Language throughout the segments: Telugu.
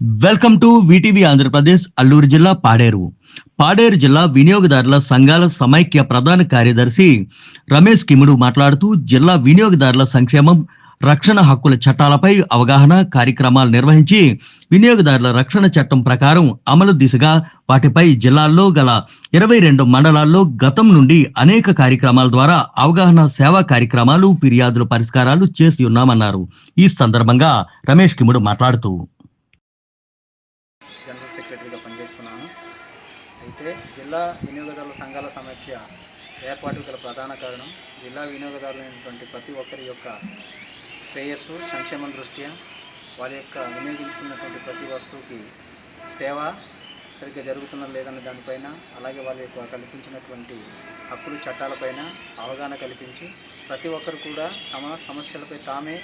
Welcome to VTV Andhra Pradesh Alluri జిల్లా పాడేరు. పాడేరు జిల్లా వినియోగదారుల సంఘాల సమైక్య ప్రధాన కార్యదర్శి రమేష్ కిముడు మాట్లాడుతూ జిల్లా వినియోగదారుల సంక్షేమం, రక్షణ హక్కుల చట్టాలపై అవగాహన కార్యక్రమాలు నిర్వహించి వినియోగదారుల రక్షణ చట్టం ప్రకారం అమలు దిశగా వాటిపై జిల్లాల్లో గల 22 మండలాల్లో గతం నుండి అనేక కార్యక్రమాల ద్వారా అవగాహన సేవా కార్యక్రమాలు, ఫిర్యాదుల పరిష్కారాలు చేసి ఉన్నామన్నారు. ఈ సందర్భంగా రమేష్ కిముడు మాట్లాడుతూ జనరల్ సెక్రటరీగా పనిచేస్తున్నాను. అయితే జిల్లా వినియోగదారుల సంఘాల సమైక్య ఏర్పాటుకు గల ప్రధాన కారణం జిల్లా వినియోగదారులైనటువంటి ప్రతి ఒక్కరి యొక్క శ్రేయస్సు, సంక్షేమం దృష్ట్యా వాళ్ళ యొక్క వినియోగించుకున్నటువంటి ప్రతి వస్తువుకి సేవ సరిగ్గా జరుగుతున్నా లేదన్న దానిపైన, అలాగే వాళ్ళ యొక్క కల్పించినటువంటి హక్కులు చట్టాలపైన అవగాహన కల్పించి ప్రతి ఒక్కరు కూడా తమ సమస్యలపై తామే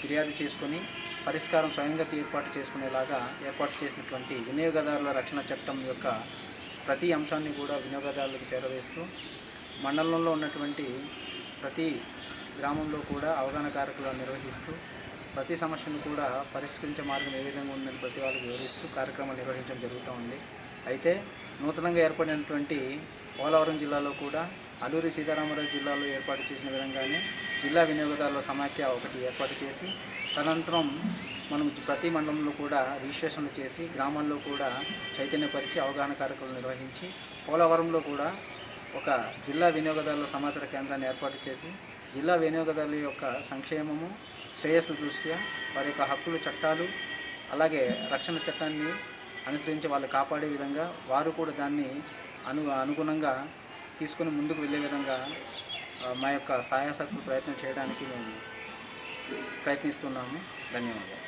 ఫిర్యాదు చేసుకొని పరిష్కారం స్వయంగా ఏర్పాటు చేసుకునేలాగా ఏర్పాటు చేసినటువంటి వినియోగదారుల రక్షణ చట్టం యొక్క ప్రతి అంశాన్ని కూడా వినియోగదారులకు చేరవేస్తూ మండలంలో ఉన్నటువంటి ప్రతి గ్రామంలో కూడా అవగాహన కార్యక్రమాలు నిర్వహిస్తూ ప్రతి సమస్యను కూడా పరిష్కరించే మార్గం ఏ విధంగా ఉందని ప్రతి వాళ్ళకి వివరిస్తూ కార్యక్రమాలు నిర్వహించడం జరుగుతూ ఉంది. అయితే నూతనంగా ఏర్పడినటువంటి పోలవరం జిల్లాలో కూడా అల్లూరి సీతారామరాజు జిల్లాలో ఏర్పాటు చేసిన విధంగానే జిల్లా వినియోగదారుల సమాఖ్య ఒకటి ఏర్పాటు చేసి తదనంతరం మనం ప్రతి మండలంలో కూడా రిజిస్ట్రేషన్లు చేసి గ్రామాల్లో కూడా చైతన్యపరిచి అవగాహన కార్యక్రమాలు నిర్వహించి పోలవరంలో కూడా ఒక జిల్లా వినియోగదారుల సమాచార కేంద్రాన్ని ఏర్పాటు చేసి జిల్లా వినియోగదారుల యొక్క సంక్షేమము, శ్రేయస్సు దృష్ట్యా వారి యొక్క హక్కులు చట్టాలు అలాగే రక్షణ చట్టాన్ని అనుసరించి వాళ్ళు కాపాడే విధంగా వారు కూడా దాన్ని అనుగుణంగా తీసుకొని ముందుకు వెళ్ళే విధంగా మా యొక్క సహాయశక్తులు ప్రయత్నం చేయడానికి మేము ప్రయత్నిస్తున్నాము. ధన్యవాదాలు.